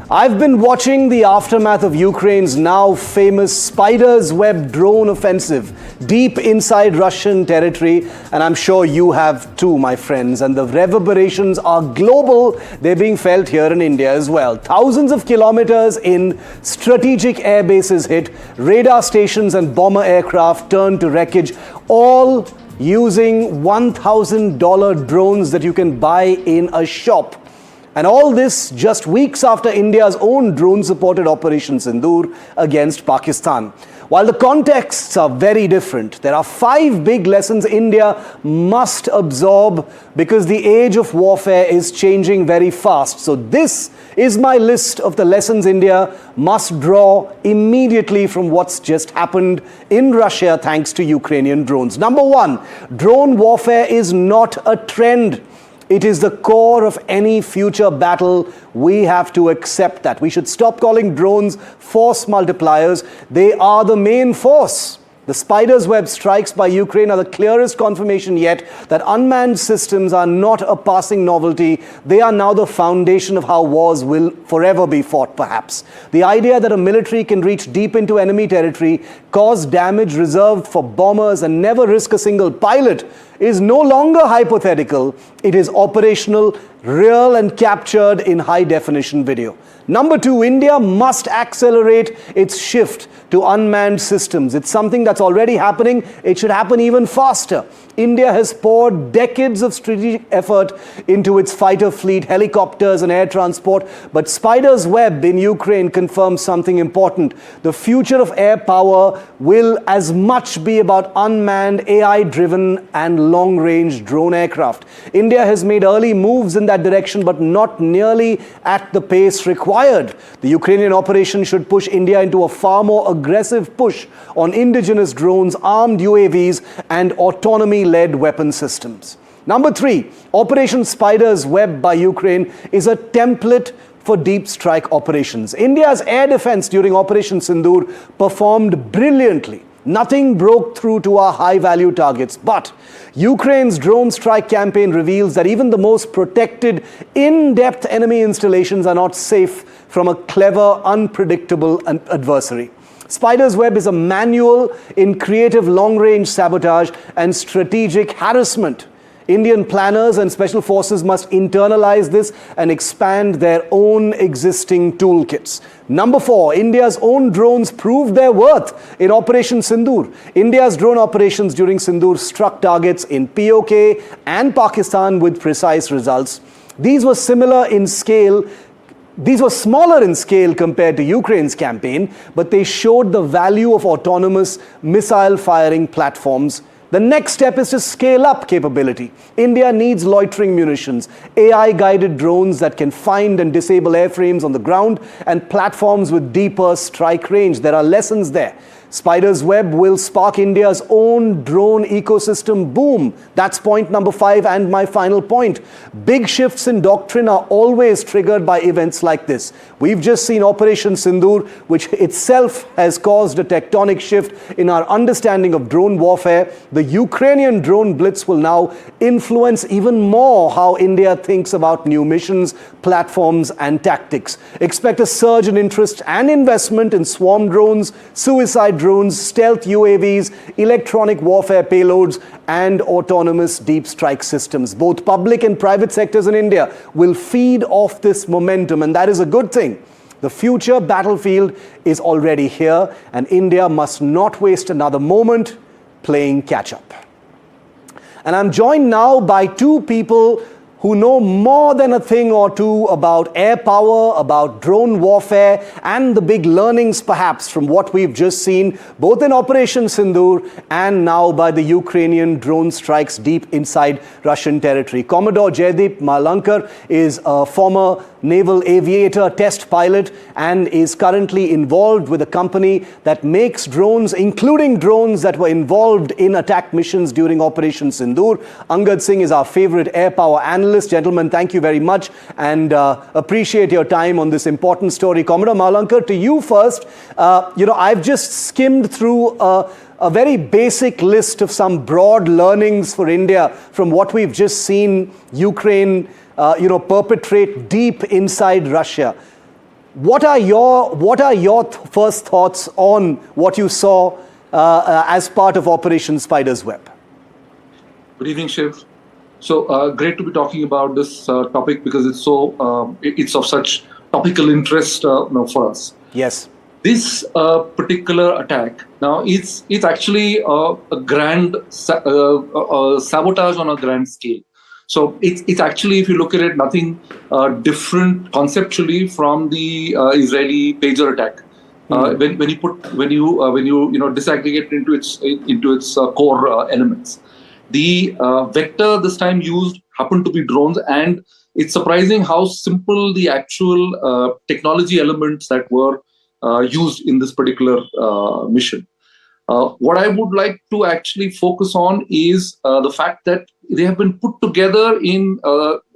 I've been watching the aftermath of Ukraine's now famous spider's web drone offensive deep inside Russian territory, and I'm sure you have too, my friends. And the reverberations are global. They're being felt here in India as well. Thousands of kilometers in, strategic air bases hit, radar stations and bomber aircraft turned to wreckage, all using $1,000 drones that you can buy in a shop. And all this just weeks after India's own drone-supported Operation Sindoor against Pakistan. While the contexts are very different, there are 5 big lessons India must absorb because the age of warfare is changing very fast. So this is my list of the lessons India must draw immediately from what's just happened in Russia thanks to Ukrainian drones. Number 1, drone warfare is not a trend. It is the core of any future battle. We have to accept that. We should stop calling drones force multipliers. They are the main force. The spider's web strikes by Ukraine are the clearest confirmation yet that unmanned systems are not a passing novelty. They are now the foundation of how wars will forever be fought, perhaps. The idea that a military can reach deep into enemy territory, cause damage reserved for bombers and never risk a single pilot is no longer hypothetical. It is operational, real and captured in high-definition video. Number 2, India must accelerate its shift to unmanned systems. It's something that's already happening. It should happen even faster. India has poured decades of strategic effort into its fighter fleet, helicopters and air transport. But spider's web in Ukraine confirms something important. The future of air power will as much be about unmanned, AI-driven and long-range drone aircraft. India has made early moves in that direction, but not nearly at the pace required. The Ukrainian operation should push India into a far more aggressive push on indigenous drones, armed UAVs and autonomy-led weapon systems. Number 3, Operation Spider's Web by Ukraine is a template for deep strike operations. India's air defense during Operation Sindoor performed brilliantly. Nothing broke through to our high-value targets, but Ukraine's drone strike campaign reveals that even the most protected, in-depth enemy installations are not safe from a clever, unpredictable adversary. Spider's Web is a manual in creative long-range sabotage and strategic harassment. Indian planners and special forces must internalize this and expand their own existing toolkits. Number 4, India's own drones proved their worth in Operation Sindoor. India's drone operations during Sindoor struck targets in POK and Pakistan with precise results. These were smaller in scale compared to Ukraine's campaign, but they showed the value of autonomous missile-firing platforms. The next step is to scale up capability. India needs loitering munitions, AI-guided drones that can find and disable airframes on the ground, and platforms with deeper strike range. There are lessons there. Spider's Web will spark India's own drone ecosystem boom. That's point number 5 and my final point. Big shifts in doctrine are always triggered by events like this. We've just seen Operation Sindoor, which itself has caused a tectonic shift in our understanding of drone warfare. The Ukrainian drone blitz will now influence even more how India thinks about new missions, platforms and tactics. Expect a surge in interest and investment in swarm drones, suicide drones, stealth UAVs, electronic warfare payloads, and autonomous deep strike systems. Both public and private sectors in India will feed off this momentum, and that is a good thing. The future battlefield is already here, and India must not waste another moment playing catch-up. And I'm joined now by 2 people who know more than a thing or two about air power, about drone warfare, and the big learnings perhaps from what we've just seen, both in Operation Sindoor and now by the Ukrainian drone strikes deep inside Russian territory. Commodore Jaideep Malankar is a former naval aviator, test pilot, and is currently involved with a company that makes drones, including drones that were involved in attack missions during Operation Sindoor. Angad Singh is our favorite air power analyst. Gentlemen, thank you very much and appreciate your time on this important story. Commodore Malankar, to you first. I've just skimmed through a very basic list of some broad learnings for India from what we've just seen Ukraine perpetrate deep inside Russia. What are your first thoughts on what you saw as part of Operation Spider's Web? Good evening, Shiv. So great to be talking about this topic because it's of such topical interest for us. Yes. This particular attack now it's actually a grand sabotage on a grand scale. So it's actually, if you look at it, nothing different conceptually from the Israeli pager attack. When you disaggregate into its core elements. The vector this time used happened to be drones, and it's surprising how simple the actual technology elements that were used in this particular mission. What I would like to actually focus on is the fact that they have been put together in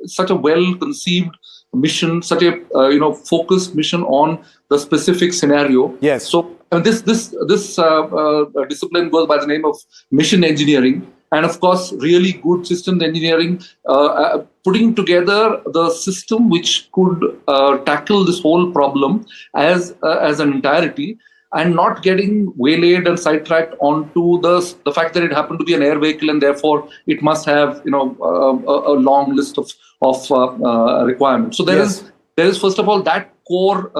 such a well-conceived mission, such a focused mission on the specific scenario. Yes. So this discipline goes by the name of mission engineering, and of course, really good systems engineering, putting together the system which could tackle this whole problem as an entirety, and not getting waylaid and sidetracked onto the fact that it happened to be an air vehicle and therefore it must have a long list of requirements. So there is first of all that core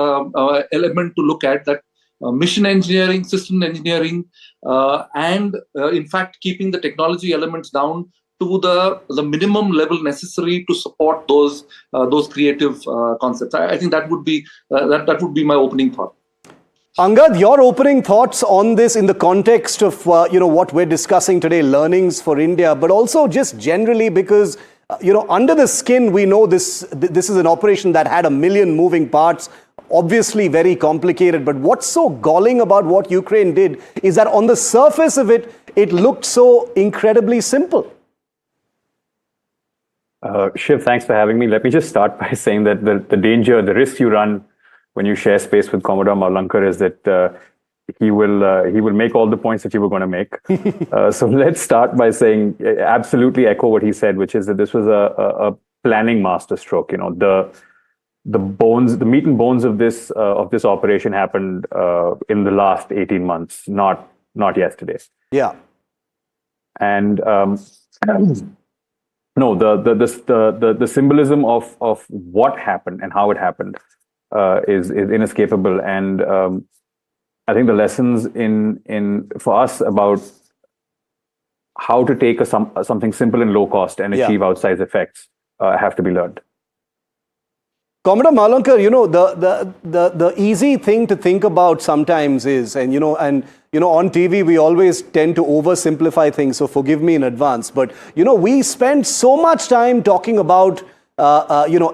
element to look at, that mission engineering, system engineering, and in fact keeping the technology elements down to the minimum level necessary to support those creative concepts. I think that would be my opening thought. Angad, your opening thoughts on this in the context of what we're discussing today, learnings for India, but also just generally because under the skin we know this is an operation that had 1 million moving parts, obviously very complicated. But what's so galling about what Ukraine did is that on the surface of it, it looked so incredibly simple. Shiv, thanks for having me. Let me just start by saying that the danger, the risk you run when you share space with Commodore Malankar is that he will make all the points that you were going to make. So let's start by saying, absolutely echo what he said, which is that this was a planning masterstroke. The meat and bones of this operation happened in the last 18 months, not yesterday. Yeah. And no, the symbolism of what happened and how it happened is inescapable, and I think the lessons for us about how to take something simple and low cost and achieve outsized effects have to be learned. Commodore Malankar, the easy thing to think about sometimes is, and on TV we always tend to oversimplify things, so forgive me in advance, but we spend so much time talking about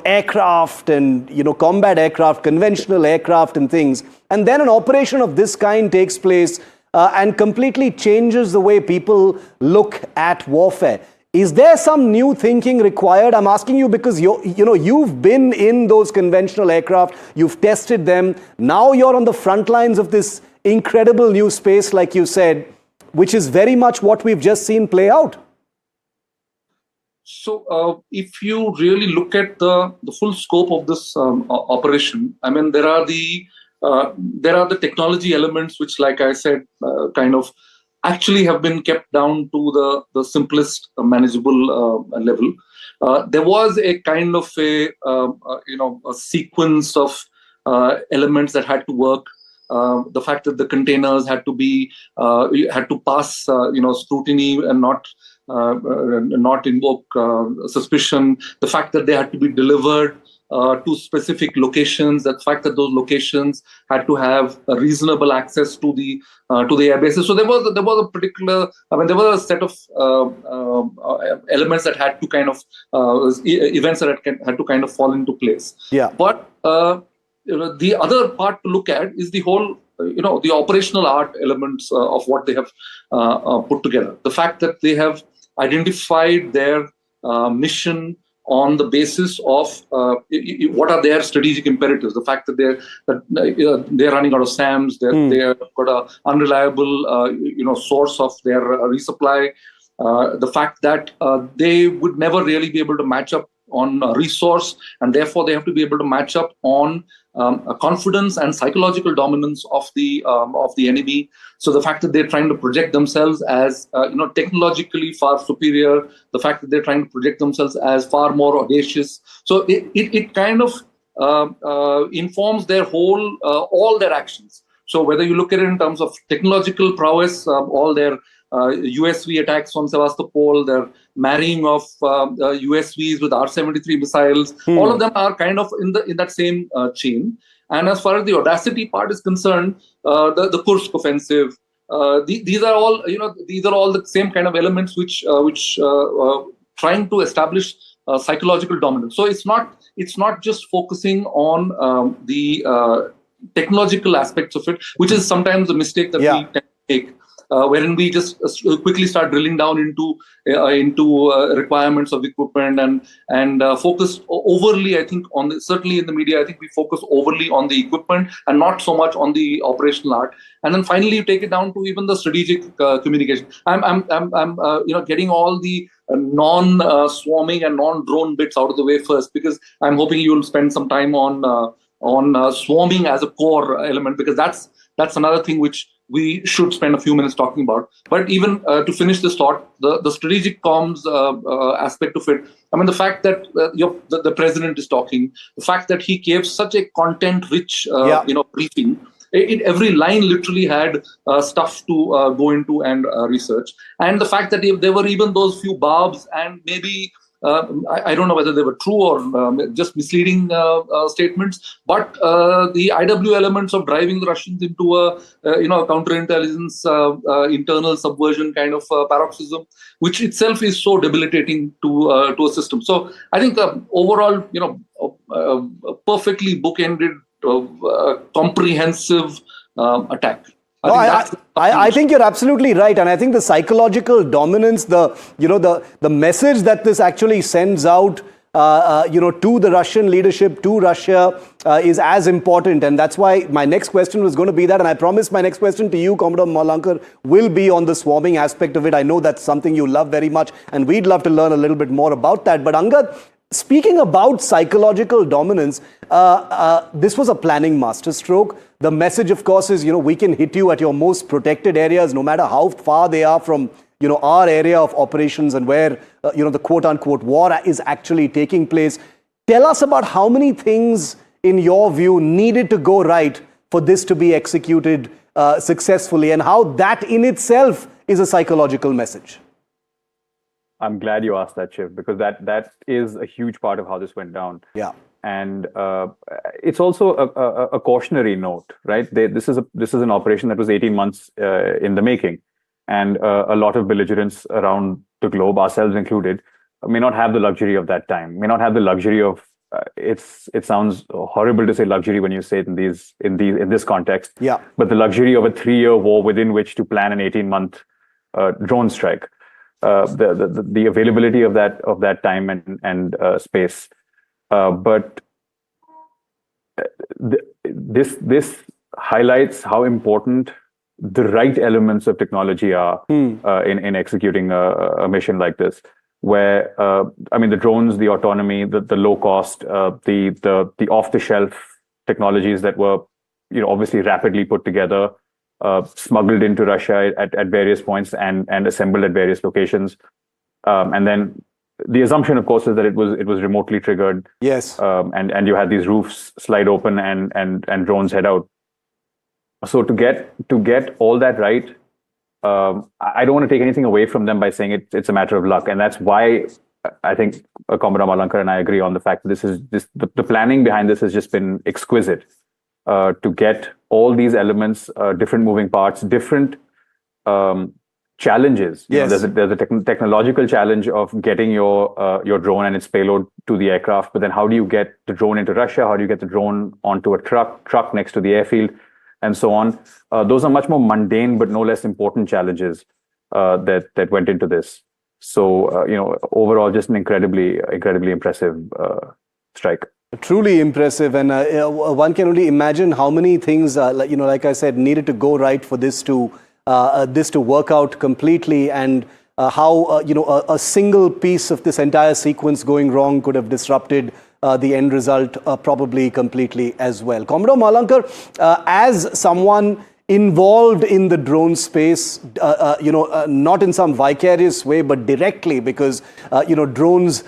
aircraft and combat aircraft, conventional aircraft and things, and then an operation of this kind takes place and completely changes the way people look at warfare. Is there some new thinking required? I'm asking you because you've been in those conventional aircraft, you've tested them, now you're on the front lines of this incredible new space, like you said, which is very much what we've just seen play out. So if you really look at the full scope of this operation, I mean, there are the technology elements which, like I said, kind of actually have been kept down to the simplest manageable level. There was a kind of a sequence of elements that had to work. The fact that the containers had to pass scrutiny and not invoke suspicion. The fact that they had to be delivered to specific locations. The fact that those locations had to have a reasonable access to the air bases. So there was a particular. I mean, there was a set of elements that had to kind of events that had to kind of fall into place. Yeah. But the other part to look at is the whole, the operational art elements of what they have put together. The fact that they have identified their mission on the basis of what are their strategic imperatives. The fact that they're running out of SAMs, they've got an unreliable source of their resupply. The fact that they would never really be able to match up resource, and therefore they have to be able to match up on a confidence and psychological dominance of the enemy. So the fact that they're trying to project themselves as technologically far superior, the fact that they're trying to project themselves as far more audacious, so it kind of informs their whole all their actions. So whether you look at it in terms of technological prowess, all their USV attacks on Sevastopol, their marrying of USVs with R-73 missiles, all of them are kind of in that same chain. And as far as the audacity part is concerned, the Kursk offensive, these are all the same kind of elements which trying to establish psychological dominance. So it's not just focusing on the technological aspects of it, which is sometimes a mistake that we tend to make, wherein we just quickly start drilling down into requirements of equipment and focus overly. I think certainly in the media, I think we focus overly on the equipment and not so much on the operational art. And then finally, you take it down to even the strategic communication. I'm getting all the non-swarming and non-drone bits out of the way first, because I'm hoping you will spend some time on swarming as a core element, because that's another thing which we should spend a few minutes talking about. But even to finish this thought, the strategic comms aspect of it, I mean, the fact that the president is talking, the fact that he gave such a content-rich briefing, every line literally had stuff to go into and research. And the fact that there were even those few barbs and maybe I don't know whether they were true or just misleading statements, but the IW elements of driving the Russians into a counterintelligence internal subversion kind of paroxysm, which itself is so debilitating to a system. So I think overall, perfectly bookended, comprehensive attack. I think you're absolutely right, and I think the psychological dominance, the message that this actually sends out, to the Russian leadership, to Russia, is as important, and that's why my next question was going to be that, and I promise my next question to you, Commodore Malankar, will be on the swarming aspect of it. I know that's something you love very much, and we'd love to learn a little bit more about that. But Angad, speaking about psychological dominance, this was a planning masterstroke. The message, of course, is, we can hit you at your most protected areas, no matter how far they are from, our area of operations and where, the quote-unquote war is actually taking place. Tell us about how many things, in your view, needed to go right for this to be executed successfully, and how that in itself is a psychological message. I'm glad you asked that, Shiv, because that is a huge part of how this went down. Yeah. And it's also a cautionary note, right? This is an operation that was 18 months in the making, and a lot of belligerents around the globe, ourselves included, may not have the luxury of that time. May not have the luxury of. It sounds horrible to say luxury when you say it in this context. Yeah. But the luxury of a 3-year war within which to plan an 18-month drone strike, the availability of that time and space. But this highlights how important the right elements of technology are in executing a mission like this. Where the drones, the autonomy, the low cost, the off-the-shelf technologies that were obviously rapidly put together, smuggled into Russia at various points and assembled at various locations, and then. The assumption, of course, is that it was remotely triggered. Yes. And you had these roofs slide open and drones head out. So to get all that right, I don't want to take anything away from them by saying it's a matter of luck, and that's why I think Commodore Malankar and I agree on the fact that the planning behind this has just been exquisite. To get all these elements, different moving parts, different. Challenges. Yes. There's a technological challenge of getting your drone and its payload to the aircraft, but then how do you get the drone into Russia? How do you get the drone onto a truck next to the airfield, and so on? Those are much more mundane but no less important challenges that went into this. So overall, just an incredibly impressive strike. Truly impressive, and one can only imagine how many things, like I said, needed to go right for this to work out completely. And how a single piece of this entire sequence going wrong could have disrupted the end result probably completely as well. Commodore Malankar, as someone involved in the drone space, not in some vicarious way, but directly, because drones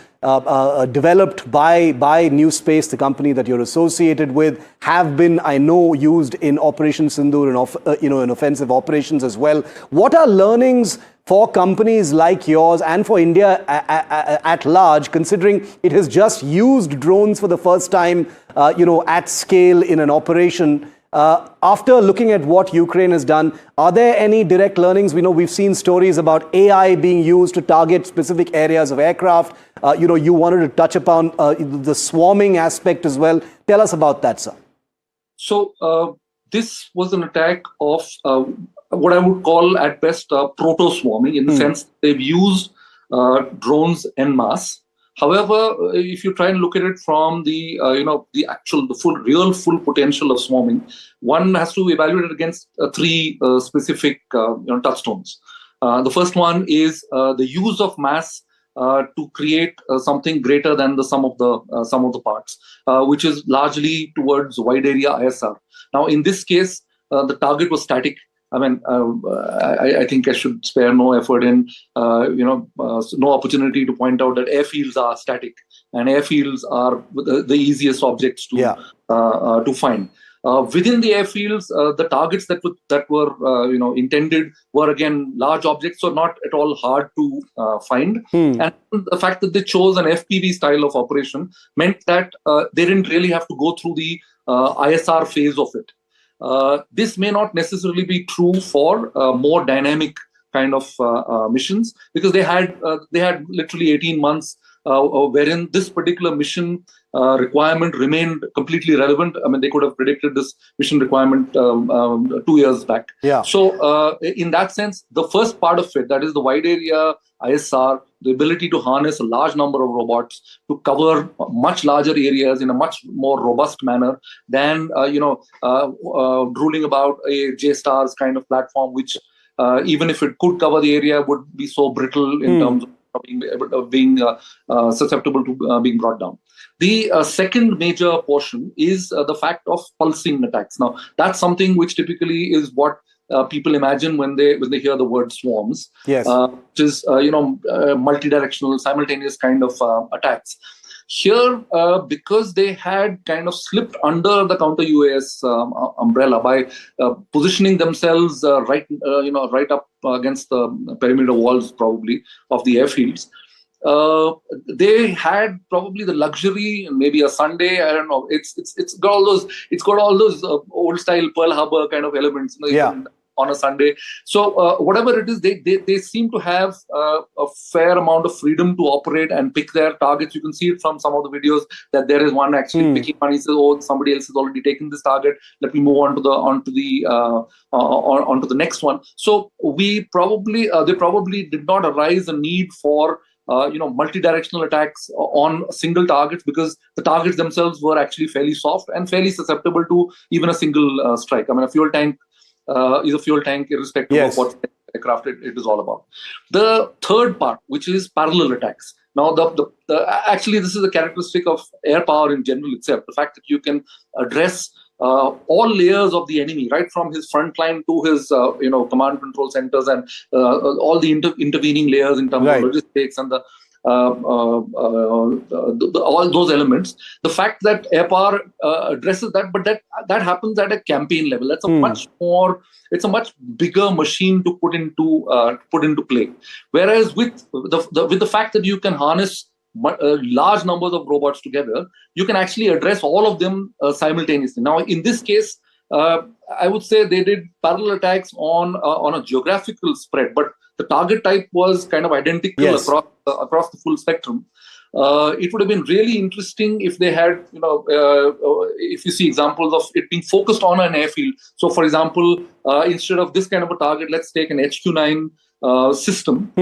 developed by New Space, the company that you're associated with, have been, I know, used in Operation Sindoor and in offensive operations as well. What are learnings for companies like yours and for India at large, considering it has just used drones for the first time, at scale in an operation? After looking at what Ukraine has done, are there any direct learnings? We know we've seen stories about AI being used to target specific areas of aircraft. You wanted to touch upon the swarming aspect as well. Tell us about that, sir. So this was an attack of what I would call at best proto-swarming, in the sense they've used drones en masse. However, if you try and look at it from the full potential of swarming, one has to evaluate it against three specific touchstones. The first one is the use of mass to create something greater than the sum of the parts, which is largely towards wide area ISR. Now, in this case, the target was static. I mean, I think I should spare no effort in, no opportunity to point out that airfields are static, and airfields are the easiest objects to find. Within the airfields, the targets that were intended were again large objects, so not at all hard to find. And the fact that they chose an FPV style of operation meant that they didn't really have to go through the ISR phase of it. This may not necessarily be true for more dynamic kind of missions, because they had literally 18 months wherein this particular mission requirement remained completely relevant. I mean, they could have predicted this mission requirement 2 years back. Yeah. So in that sense, the first part of it, that is the wide area ISR, the ability to harness a large number of robots to cover much larger areas in a much more robust manner than drooling about a J-Stars kind of platform, which even if it could cover the area, would be so brittle in terms of being susceptible to being brought down. The second major portion is the fact of pulsing attacks. Now, that's something which typically is what people imagine when they hear the word swarms. Yes. Which is multi-directional, simultaneous kind of attacks. Here, because they had kind of slipped under the counter-UAS umbrella by positioning themselves right up against the perimeter walls, probably, of the airfields, they had probably the luxury, maybe a Sunday, I don't know. It's got all those old style Pearl Harbor kind of elements. On a Sunday. So whatever it is, they seem to have a fair amount of freedom to operate and pick their targets. You can see it from some of the videos that there is one actually picking one. He says, "Oh, somebody else has already taken this target. Let me move on to the next one." So they probably did not arise a need for multi-directional attacks on single targets, because the targets themselves were actually fairly soft and fairly susceptible to even a single strike. I mean, a fuel tank is a fuel tank, irrespective of what aircraft it is all about. The third part, which is parallel attacks. Now, actually, this is a characteristic of air power in general itself. The fact that you can address all layers of the enemy, right from his front line to his command control centers and all the intervening layers in terms of logistics and all those elements. The fact that air power addresses that, but that happens at a campaign level. That's it's a much bigger machine to put into play. Whereas with the fact that you can harness large numbers of robots together, you can actually address all of them simultaneously. Now, in this case, I would say they did parallel attacks on a geographical spread, but the target type was kind of identical across the full spectrum. It would have been really interesting if they had, if you see examples of it being focused on an airfield. So, for example, instead of this kind of a target, let's take an HQ9 system,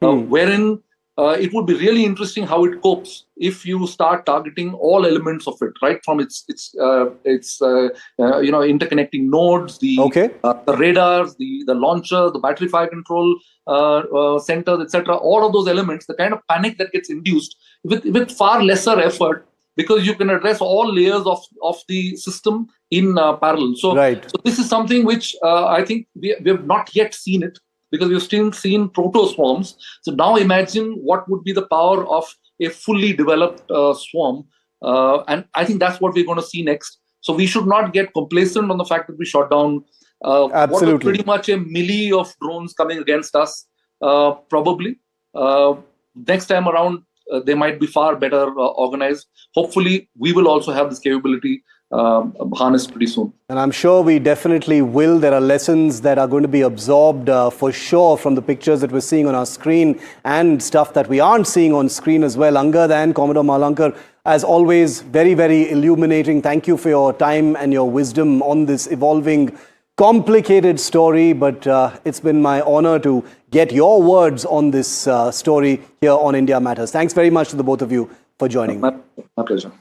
wherein it would be really interesting how it copes if you start targeting all elements of it, right from its interconnecting nodes, the radars, the launcher, the battery fire control centers, etc. All of those elements, the kind of panic that gets induced with far lesser effort, because you can address all layers of the system in parallel. So this is something which I think we have not yet seen it, because we've still seen proto-swarms. So now imagine what would be the power of a fully developed swarm. And I think that's what we're going to see next. So we should not get complacent on the fact that we shot down what was pretty much a melee of drones coming against us, probably. Next time around, they might be far better organized. Hopefully, we will also have this capability harnessed pretty soon. And I'm sure we definitely will. There are lessons that are going to be absorbed for sure from the pictures that we're seeing on our screen and stuff that we aren't seeing on screen as well. Angad and Commodore Malankar, as always, very, very illuminating. Thank you for your time and your wisdom on this evolving, complicated story. But it's been my honor to get your words on this story here on India Matters. Thanks very much to the both of you for joining me. My pleasure.